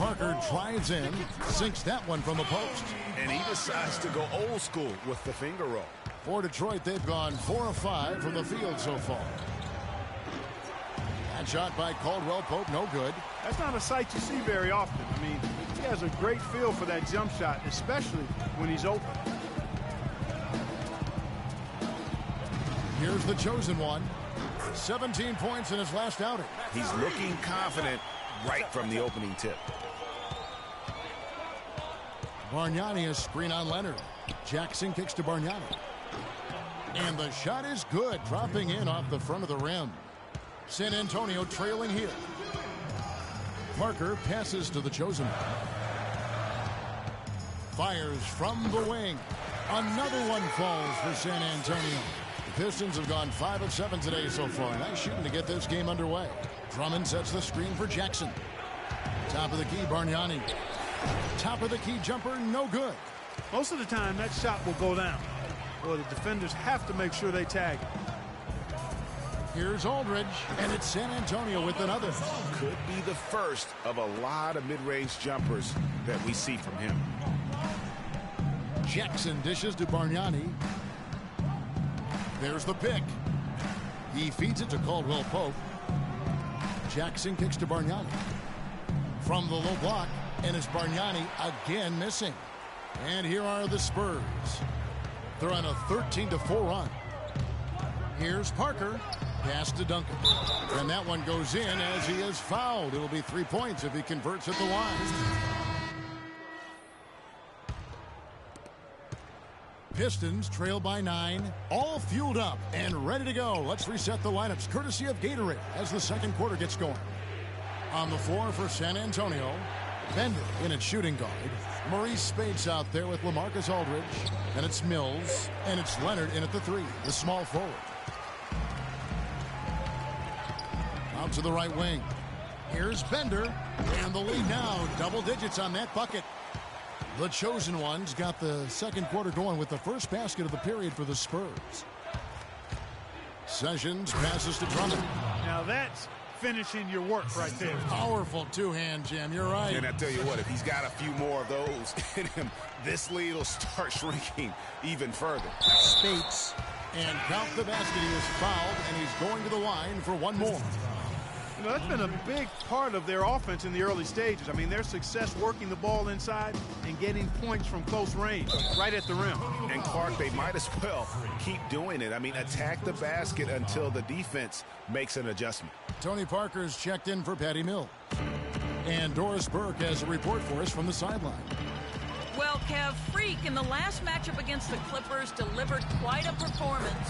Parker drives in, sinks that one from the post. And he decides to go old school with the finger roll. For Detroit, they've gone 4 of 5 from the field so far. That shot by Caldwell Pope, no good. That's not a sight you see very often. I mean, he has a great feel for that jump shot, especially when he's open. Here's the chosen one. 17 points in his last outing. He's looking confident right from the opening tip. Bargnani, a screen on Leonard. Jackson kicks to Bargnani. And the shot is good, dropping in off the front of the rim. San Antonio trailing here. Parker passes to the chosen one. Fires from the wing. Another one falls for San Antonio. The Pistons have gone 5 of 7 today so far. Nice shooting to get this game underway. Drummond sets the screen for Jackson. Top of the key, Bargnani. Top of the key jumper, no good. Most of the time, that shot will go down. Well, the defenders have to make sure they tag it. Here's Aldridge, and it's San Antonio with another. Could be the first of a lot of mid-range jumpers that we see from him. Jackson dishes to Bargnani. There's the pick. He feeds it to Caldwell Pope. Jackson kicks to Bargnani. From the low block, and it's Bargnani again missing. And here are the Spurs. They're on a 13-4 run. Here's Parker. Pass to Duncan. And that one goes in as he is fouled. It'll be 3 points if he converts at the line. Pistons trail by 9, all fueled up and ready to go. Let's reset the lineups courtesy of Gatorade as the second quarter gets going. On the floor for San Antonio, Bender in at shooting guard. Maurice Spates out there with LaMarcus Aldridge. And it's Mills. And it's Leonard in at the 3, the small forward. Out to the right wing. Here's Bender. And the lead now, double digits on that bucket. The chosen ones got the second quarter going with the first basket of the period for the Spurs. Sessions passes to Drummond. Now that's finishing your work right there. Powerful two-hand jam, you're right. And I tell you what, if he's got a few more of those in him, this lead will start shrinking even further. Spates. And count the basket, he is fouled, and he's going to the line for one more. You know, that's been a big part of their offense in the early stages. I mean, their success working the ball inside and getting points from close range, right at the rim. And Clark, they might as well keep doing it. I mean, attack the basket until the defense makes an adjustment. Tony Parker's checked in for Patty Mills. And Doris Burke has a report for us from the sideline. Well, Kev, Freak in the last matchup against the Clippers delivered quite a performance.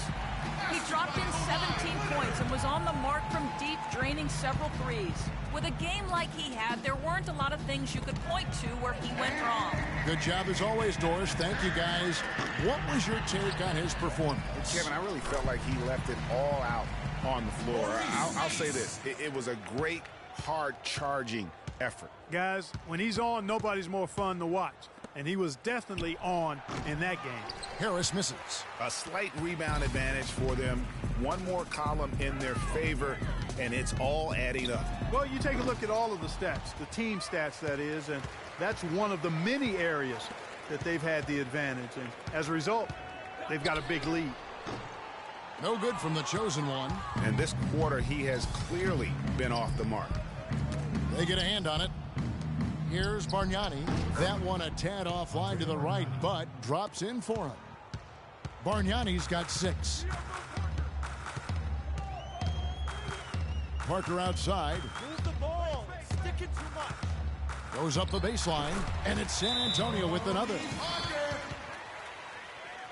He dropped in 17 points and was on the mark from deep, draining several threes. With a game like he had, there weren't a lot of things you could point to where he went wrong. Good job as always, Doris. Thank you, guys. What was your take on his performance? Kevin, I really felt like he left it all out on the floor. I'll say this. It was a great, hard-charging effort. Guys, when he's on, nobody's more fun to watch. And he was definitely on in that game. Harris misses. A slight rebound advantage for them. One more column in their favor, and it's all adding up. Well, you take a look at all of the stats, the team stats, that is, and that's one of the many areas that they've had the advantage. And as a result, they've got a big lead. No good from the chosen one. And this quarter, he has clearly been off the mark. They get a hand on it. Here's Bargnani. That one a tad offline to the right, but drops in for him. Bargnani's got 6. Parker outside. Move the ball. Sticking too much. Goes up the baseline, and it's San Antonio with another.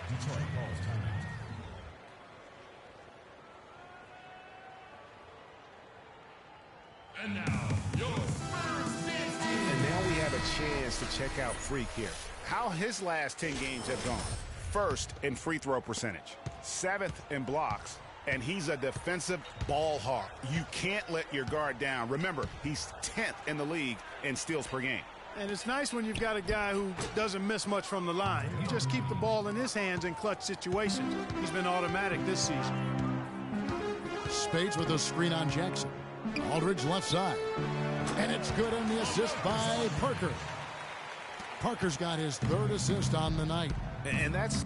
Detroit calls timeout. And now, your first dance team. And now we have a chance to check out Freak here. How his last 10 games have gone. First in free throw percentage. 7th in blocks. And he's a defensive ball hawk. You can't let your guard down. Remember, he's 10th in the league in steals per game. And it's nice when you've got a guy who doesn't miss much from the line. You just keep the ball in his hands in clutch situations. He's been automatic this season. Spates with a screen on Jackson. Aldridge left side. And it's good on the assist by Parker. Parker's got his third assist on the night. And that's...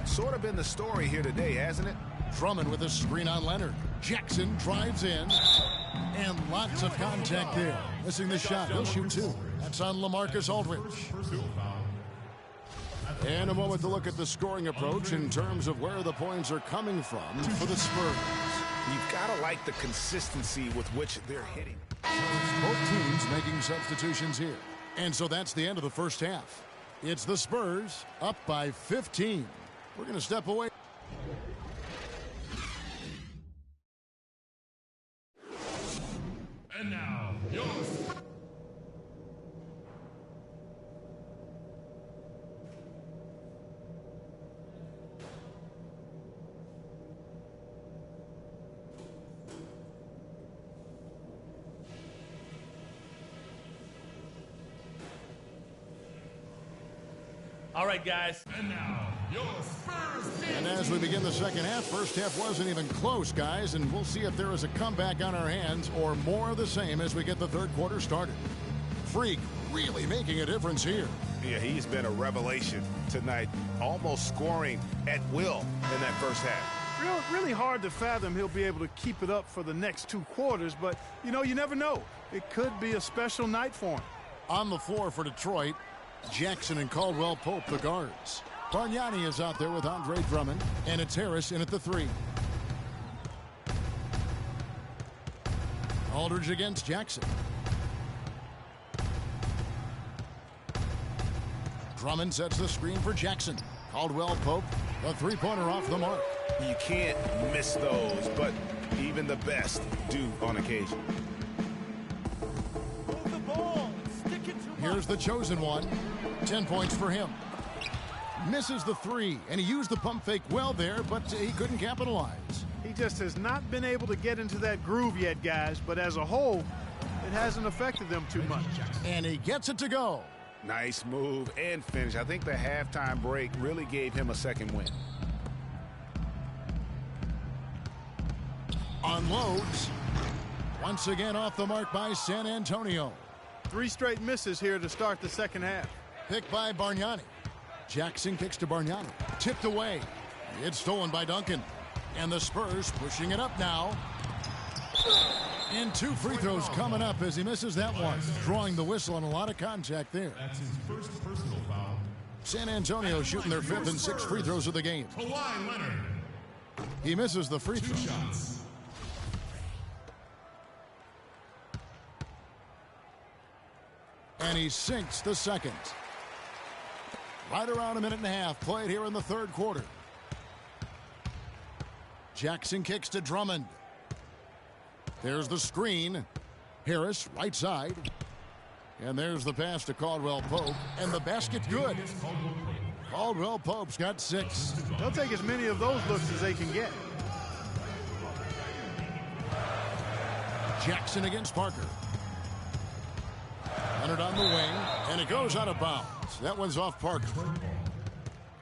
Sort of been the story here today, hasn't it? Drummond with a screen on Leonard. Jackson drives in. And lots of contact there. Missing the shot. He'll shoot two. That's on LaMarcus Aldridge. And a moment to look at the scoring approach in terms of where the points are coming from for the Spurs. You've got to like the consistency with which they're hitting. Both teams making substitutions here. And so that's the end of the first half. It's the Spurs up by 15. We're going to step away. And now, yours. All right, guys. And now, Your Spurs 15. And as we begin the second half, first half wasn't even close, guys, and we'll see if there is a comeback on our hands or more of the same as we get the third quarter started. Freak really making a difference here. Yeah, he's been a revelation tonight, almost scoring at will in that first half. Really hard to fathom he'll be able to keep it up for the next 2 quarters, but, you know, you never know. It could be a special night for him. On the floor for Detroit, Jackson and Caldwell Pope, the guards. Bargnani is out there with Andre Drummond, and it's Harris in at the 3. Aldridge against Jackson. Drummond sets the screen for Jackson. Caldwell Pope, a 3-pointer off the mark. You can't miss those, but even the best do on occasion. Move the ball. Stick it to Here's the chosen one. 10 points for him. Misses the 3, and he used the pump fake well there, but he couldn't capitalize. He just has not been able to get into that groove yet, guys, but as a whole, it hasn't affected them too much. And he gets it to go. Nice move and finish. I think the halftime break really gave him a second win. Unloads. Once again off the mark by San Antonio. 3 straight misses here to start the second half. Picked by Bargnani. Jackson kicks to Bargnani. Tipped away. It's stolen by Duncan. And the Spurs pushing it up now. And 2 free throws coming up as he misses that one. Drawing the whistle on a lot of contact there. That's his first personal foul. San Antonio shooting their 5th and 6th free throws of the game. Kawhi Leonard. He misses the free 2 throw. shots. And he sinks the second. Right around a minute and a half played here in the third quarter. Jackson kicks to Drummond. There's the screen. Harris, right side. And there's the pass to Caldwell Pope. And the basket good. Caldwell Pope's got 6. They'll take as many of those looks as they can get. Jackson against Parker. Leonard on the wing. And it goes out of bounds. That one's off Parker.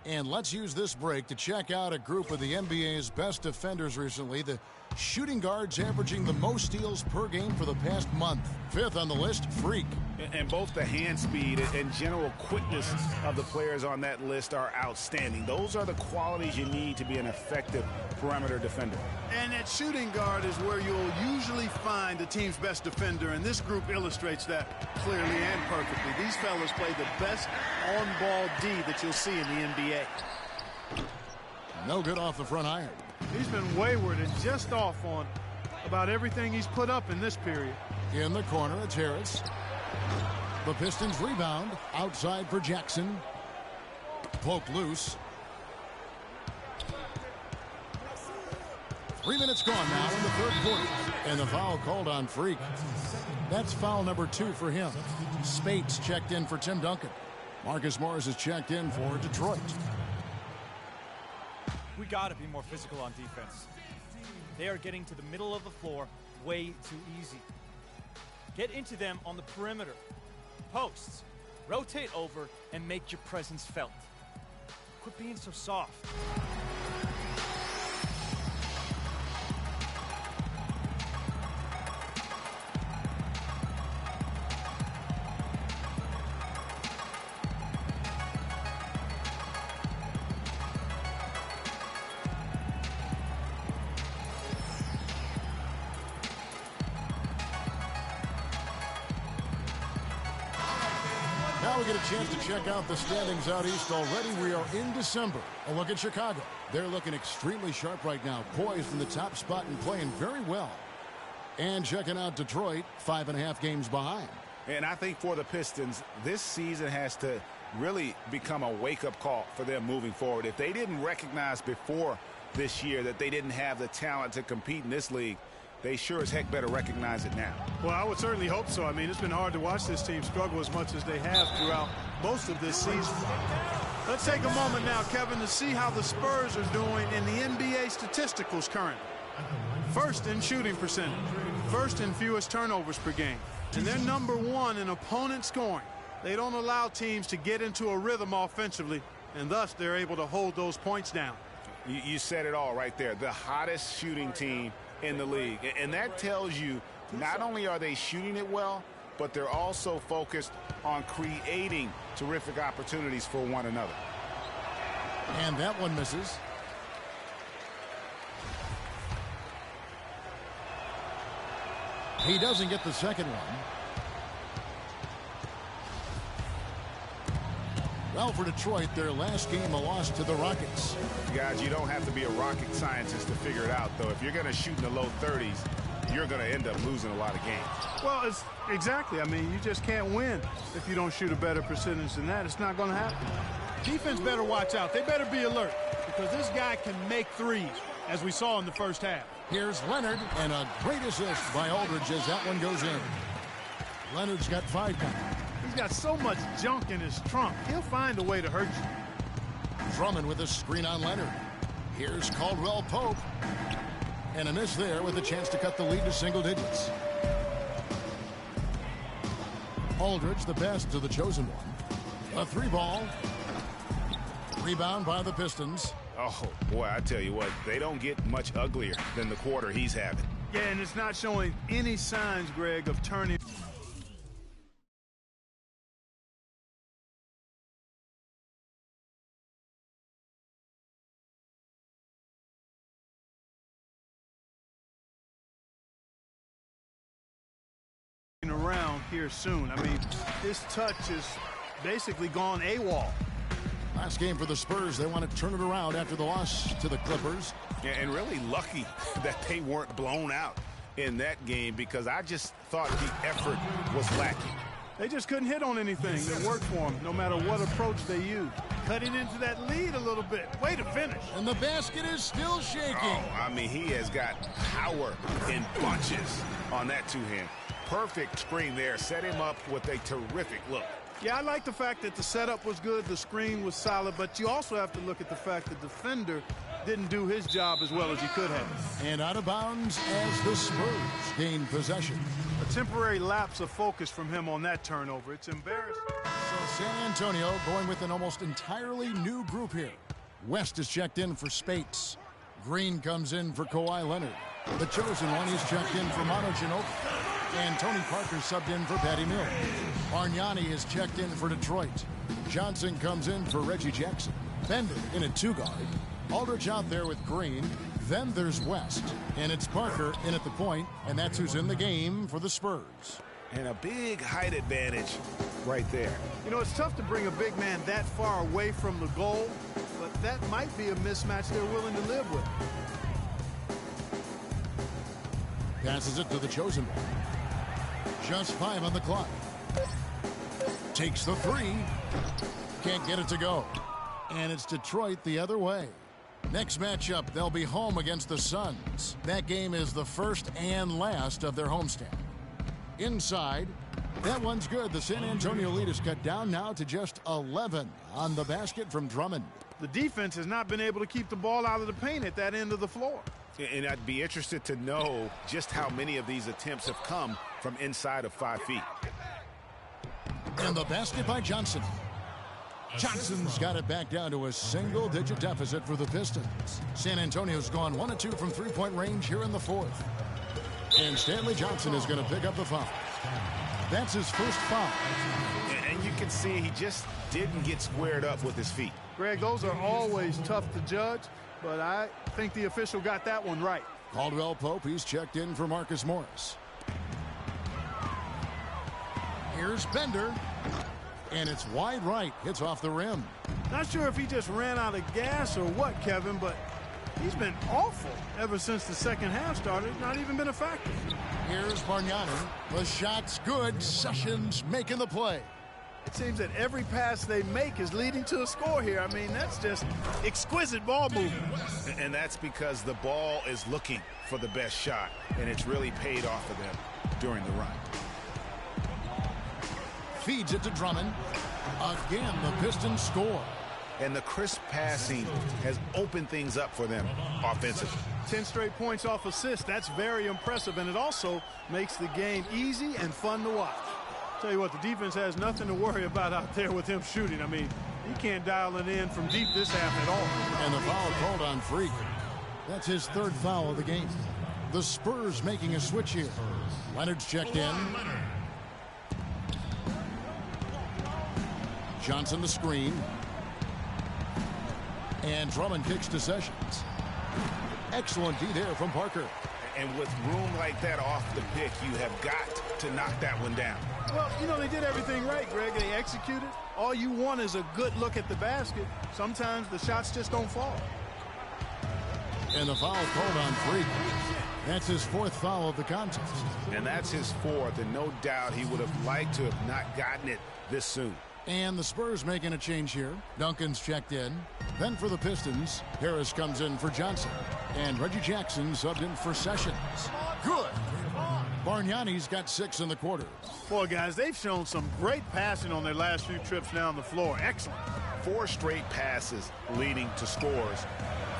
And let's use this break to check out a group of the NBA's best defenders recently. The shooting guards averaging the most steals per game for the past month. 5th on the list, Freak. And both the hand speed and general quickness of the players on that list are outstanding. Those are the qualities you need to be an effective perimeter defender. And at shooting guard is where you'll usually find the team's best defender, and this group illustrates that clearly and perfectly. These fellas play the best on-ball D that you'll see in the NBA. No good off the front iron. He's been wayward and just off on about everything he's put up in this period. In the corner, it's Harris. The Pistons rebound. Outside for Jackson. Pope loose. 3 minutes gone now in the third quarter. And the foul called on Freak. That's foul number 2 for him. Spates checked in for Tim Duncan. Marcus Morris is checked in for Detroit. We got to be more physical on defense. They are getting to the middle of the floor way too easy. Get into them on the perimeter. Posts. Rotate over and make your presence felt. Quit being so soft. Now we get a chance to check out the standings out east already. We are in December. A look at Chicago. They're looking extremely sharp right now, poised in the top spot and playing very well. And checking out Detroit, 5.5 games behind. And I think for the Pistons, this season has to really become a wake-up call for them moving forward. If they didn't recognize before this year that they didn't have the talent to compete in this league, they sure as heck better recognize it now. Well, I would certainly hope so. I mean, it's been hard to watch this team struggle as much as they have throughout most of this season. Let's take a moment now, Kevin, to see how the Spurs are doing in the NBA statisticals currently. First in shooting percentage, first in fewest turnovers per game, and they're number 1 in opponent scoring. They don't allow teams to get into a rhythm offensively and thus they're able to hold those points down. You said it all right there. The hottest shooting team in the league. And that tells you not only are they shooting it well, but they're also focused on creating terrific opportunities for one another. And that one misses. He doesn't get the second one. Well, for Detroit, their last game a loss to the Rockets. Guys, you don't have to be a rocket scientist to figure it out, though. If you're going to shoot in the low 30s, you're going to end up losing a lot of games. Well, it's exactly. I mean, you just can't win if you don't shoot a better percentage than that. It's not going to happen. Defense better watch out. They better be alert because this guy can make threes, as we saw in the first half. Here's Leonard, and a great assist by Aldridge as that one goes in. Leonard's got 5 now. He's got so much junk in his trunk. He'll find a way to hurt you. Drummond with a screen on Leonard. Here's Caldwell Pope. And a miss there with a chance to cut the lead to single digits. Aldridge, the best to the chosen one. A 3-ball. Rebound by the Pistons. Oh, boy, I tell you what, they don't get much uglier than the quarter he's having. Yeah, and it's not showing any signs, Greg, of turning. Around here soon. I mean, his touch is basically gone AWOL. Last game for the Spurs. They want to turn it around after the loss to the Clippers. Yeah, and really lucky that they weren't blown out in that game because I just thought the effort was lacking. They just couldn't hit on anything that worked for them, no matter what approach they used. Cutting into that lead a little bit. Way to finish. And the basket is still shaking. Oh, I mean, he has got power in bunches on that two-hand. Perfect screen there. Set him up with a terrific look. Yeah, I like the fact that the setup was good, the screen was solid, but you also have to look at the fact that the defender didn't do his job as well as he could have. And out of bounds as the Spurs gain possession. A temporary lapse of focus from him on that turnover. It's embarrassing. So San Antonio going with an almost entirely new group here. West is checked in for Spates. Green comes in for Kawhi Leonard. The chosen one is checked in for Manu Ginobili. And Tony Parker subbed in for Patty Mills. Bargnani is checked in for Detroit. Johnson comes in for Reggie Jackson. Bender in at 2-guard. Aldridge out there with Green. Then there's West. And it's Parker in at the point, and that's who's in the game for the Spurs. And a big height advantage right there. You know, it's tough to bring a big man that far away from the goal, but that might be a mismatch they're willing to live with. Passes it to the chosen one. Just 5 on the clock. Takes the 3. Can't get it to go. And it's Detroit the other way. Next matchup, they'll be home against the Suns. That game is the first and last of their homestand. Inside, that one's good. The San Antonio lead is cut down now to just 11 on the basket from Drummond. The defense has not been able to keep the ball out of the paint at that end of the floor. And I'd be interested to know just how many of these attempts have come from inside of 5 feet. And the basket by Johnson. Johnson's got it back down to a single-digit deficit for the Pistons. San Antonio's gone 1 of 2 from three-point range here in the fourth. And Stanley Johnson is going to pick up the foul. That's his first foul. And you can see he just didn't get squared up with his feet. Greg, those are always tough to judge, but I think the official got that one right. Caldwell Pope, he's checked in for Marcus Morris. Here's Bender. And it's wide right. Hits off the rim. Not sure if he just ran out of gas or what, Kevin, but he's been awful ever since the second half started. Not even been a factor. Here's Bargnani. The shot's good. Sessions making the play. It seems that every pass they make is leading to a score here. I mean, that's just exquisite ball movement. And that's because the ball is looking for the best shot, and it's really paid off for them during the run. Feeds it to Drummond. Again, the Pistons score. And the crisp passing has opened things up for them offensively. 10 straight points off assists. That's very impressive, and it also makes the game easy and fun to watch. Tell you what, the defense has nothing to worry about out there with him shooting. I mean, He can't dial it in from deep this half at all. And the foul called on Freak. That's his third foul of the game. The Spurs making a switch here. Leonard's checked in. Johnson the screen. And Drummond kicks to Sessions. Excellent D there from Parker. And with room like that off the pick, you have got to knock that one down. Well, you know, they did everything right, Greg. They executed. All you want is a good look at the basket. Sometimes the shots just don't fall. And the foul called on Freak. That's his fourth foul of the contest. And that's his fourth, and no doubt he would have liked to have not gotten it this soon. And the Spurs making a change here. Duncan's checked in. Then for the Pistons, Harris comes in for Johnson. And Reggie Jackson subbed in for Sessions. Good. Bargnani's got 6 in the quarter. Boy, guys, they've shown some great passing on their last few trips down the floor. Excellent. 4 straight passes leading to scores.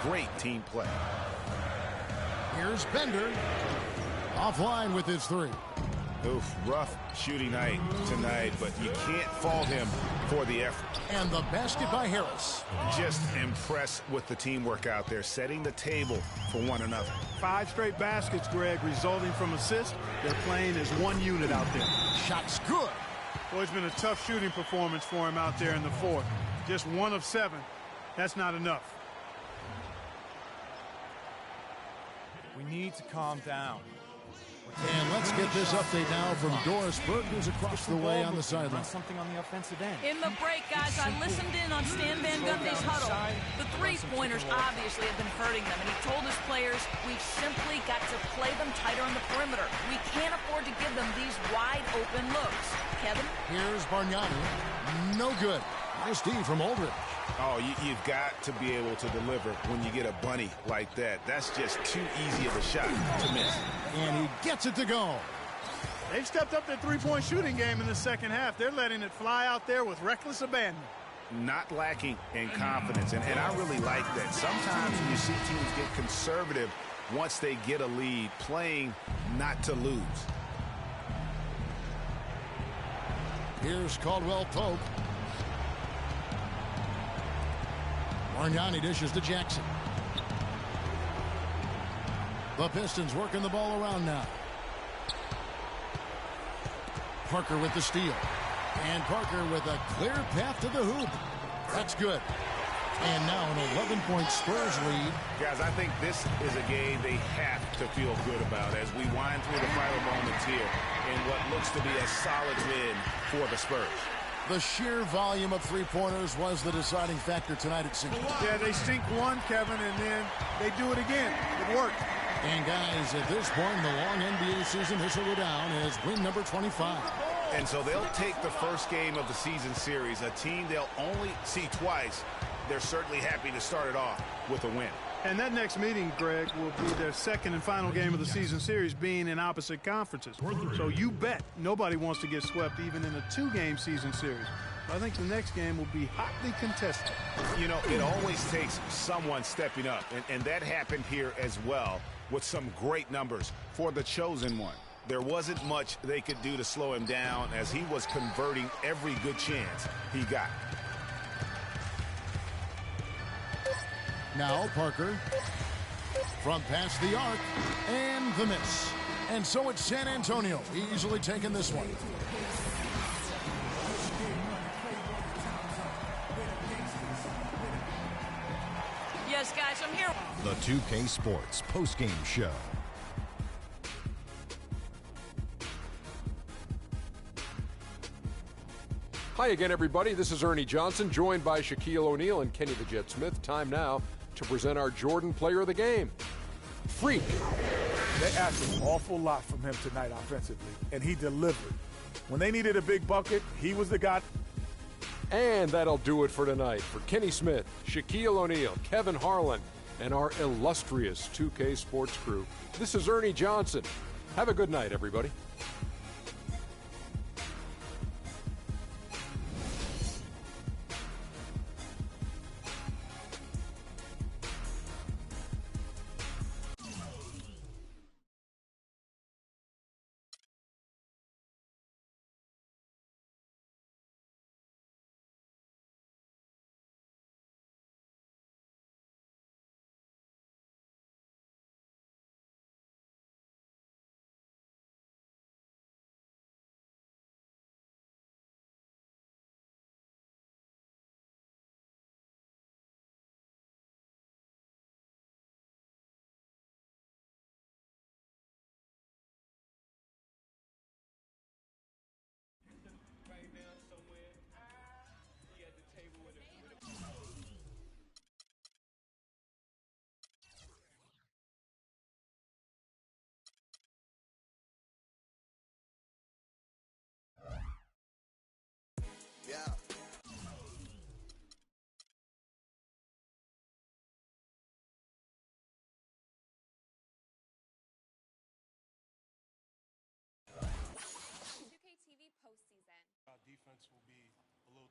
Great team play. Here's Bender. Offline with his 3. Oof, rough shooting night tonight, but you can't fault him for the effort. And the basket by Harris. Just impressed with the teamwork out there, setting the table for one another. 5 straight baskets, Greg, resulting from assists. They're playing as one unit out there. Shot's good. Boy, it's been a tough shooting performance for him out there in the fourth. Just 1 of 7. That's not enough. We need to calm down. And let's get this update now from Doris Burke, who's across the way on the sideline. Something on the offensive end. In the break, guys, I listened in on Stan Van Gundy's huddle. The three-pointers obviously have been hurting them, and he told his players, we've simply got to play them tighter on the perimeter. We can't afford to give them these wide-open looks. Kevin? Here's Bargnani. No good. Nice D from Aldridge. Oh, you've got to be able to deliver when you get a bunny like that. That's just too easy of a shot to miss. And he gets it to go. They've stepped up their three-point shooting game in the second half. They're letting it fly out there with reckless abandon. Not lacking in confidence, and I really like that. Sometimes you see teams get conservative once they get a lead, playing not to lose. Here's Caldwell Pope. Bargnani dishes to Jackson. The Pistons working the ball around now. Parker with the steal. And Parker with a clear path to the hoop. That's good. And now an 11-point Spurs lead. Guys, I think this is a game they have to feel good about as we wind through the final moments here in what looks to be a solid win for the Spurs. The sheer volume of three-pointers was the deciding factor tonight, it seems. Yeah, they sink one, Kevin, and then they do it again. It worked. And, guys, at this point in the long NBA season, this will go down as win number 25. And so they'll take the first game of the season series, a team they'll only see twice. They're certainly happy to start it off with a win. And that next meeting, Greg, will be their second and final game of the season series, being in opposite conferences. So you bet nobody wants to get swept even in a 2-game season series. I think the next game will be hotly contested. You know, it always takes someone stepping up, and that happened here as well with some great numbers for the chosen one. There wasn't much they could do to slow him down as he was converting every good chance he got. Now Parker from past the arc and the miss. And so it's San Antonio easily taking this one. Yes, guys, I'm here. The 2K Sports postgame show. Hi again, everybody. This is Ernie Johnson, joined by Shaquille O'Neal and Kenny the Jet Smith. Time now to present our Jordan Player of the Game. Freak. They asked an awful lot from him tonight offensively, and he delivered. When they needed a big bucket, he was the guy. And that'll do it for tonight. For Kenny Smith, Shaquille O'Neal, Kevin Harlan, and our illustrious 2K Sports crew, this is Ernie Johnson. Have a good night, everybody.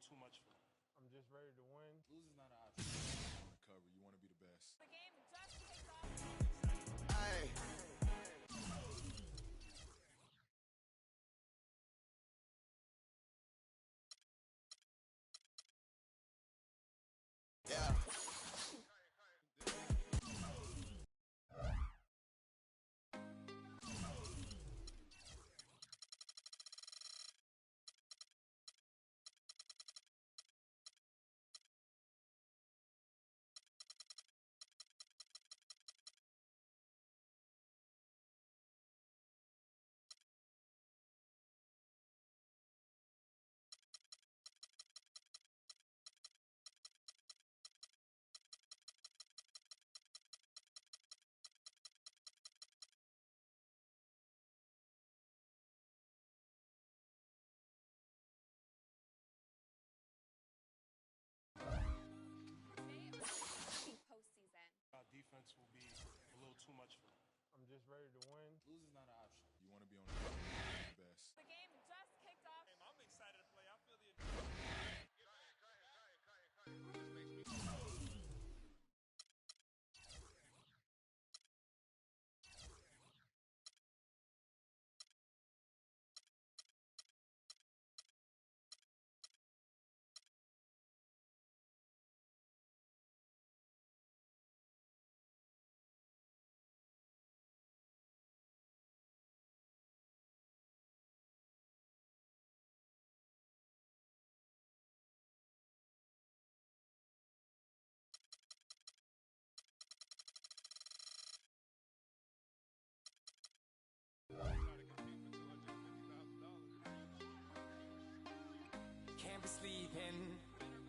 too much for them. I'm just ready to win. Losing is not an option. On the cover, you want to be the best. The game just kicked off. Hey. Yeah. Defense will be a little too much for them. I'm just ready to win. Losing is not an option. You want to be on the cover, you want to be the best. The game just kicked off. I'm excited to play. I feel the adrenaline. Can't be sleeping,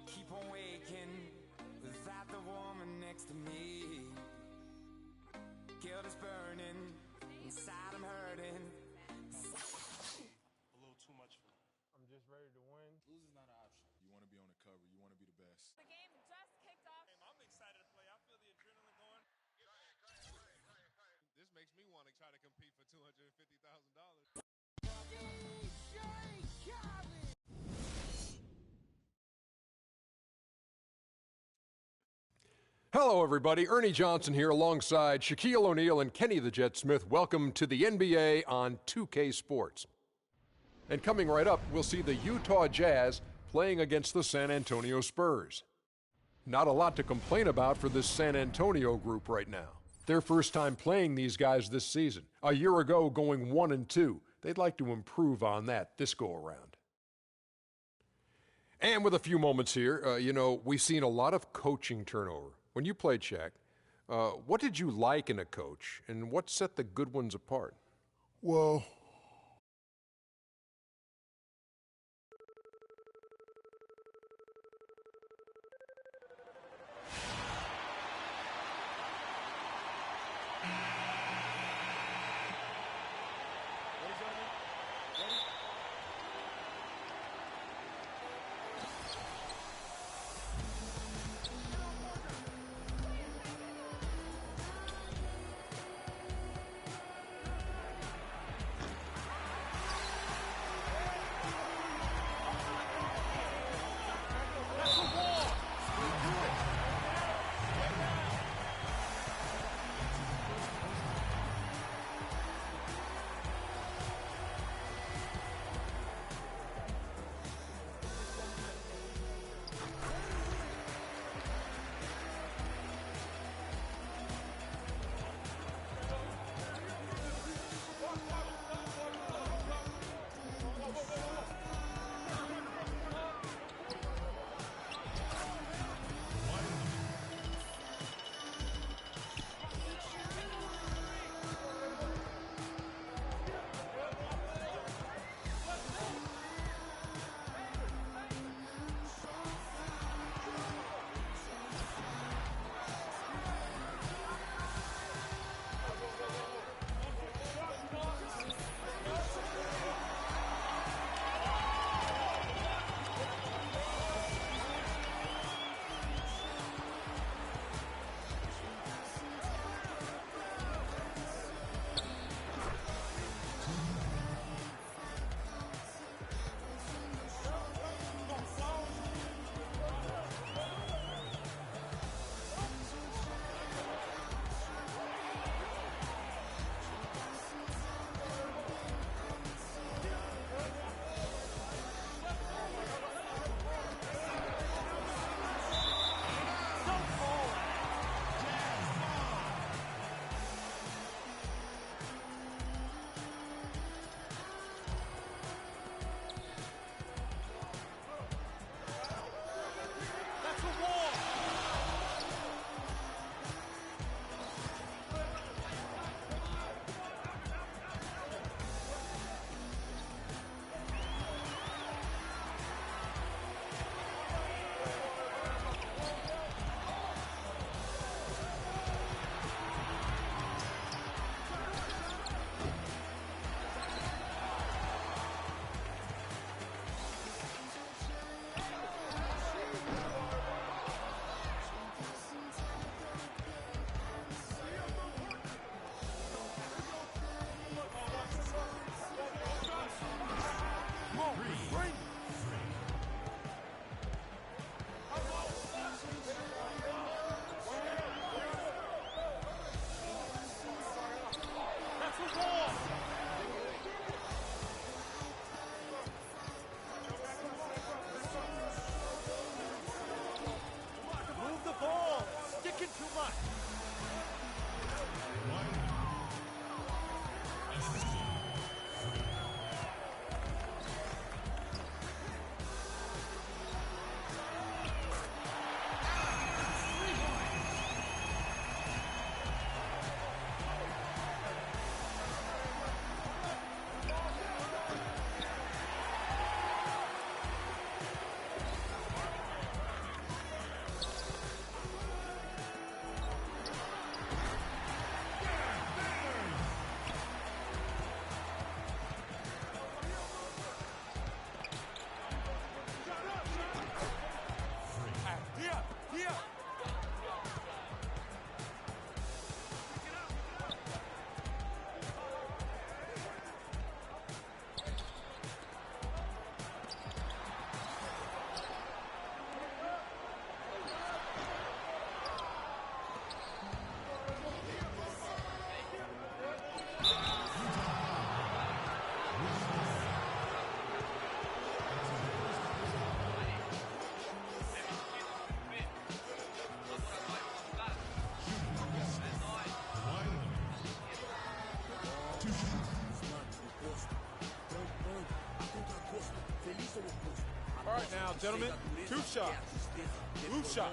keep on waking without the woman next to me. Guilt is burning, inside I'm hurting. A little too much for them. I'm just ready to win. Losing is not an option. You want to be on the cover, you want to be the best. The game just kicked off. I'm excited to play. I feel the adrenaline going. This makes me want to try to compete for $250,000. Hello, everybody. Ernie Johnson here alongside Shaquille O'Neal and Kenny the Jet Smith. Welcome to the NBA on 2K Sports. And coming right up, we'll see the Utah Jazz playing against the San Antonio Spurs. Not a lot to complain about for this San Antonio group right now. Their first time playing these guys this season. A year ago, going 1-2. They'd like to improve on that this go-around. And with a few moments here, we've seen a lot of coaching turnover. When you played, Shaq, what did you like in a coach, and what set the good ones apart? Well, right, now, gentlemen, 2 shots. Blue shot.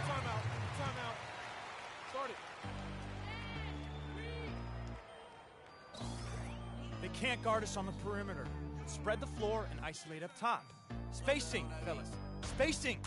Timeout. Timeout. Start it. They can't guard us on the perimeter. Spread the floor and isolate up top. Spacing, fellas. Spacing.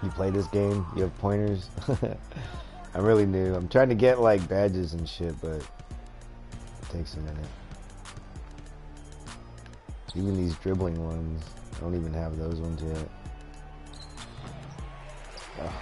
You play this game? You have pointers? I'm really new. I'm trying to get like badges and shit, but it takes a minute. Even these dribbling ones, I don't even have those ones yet. Ugh.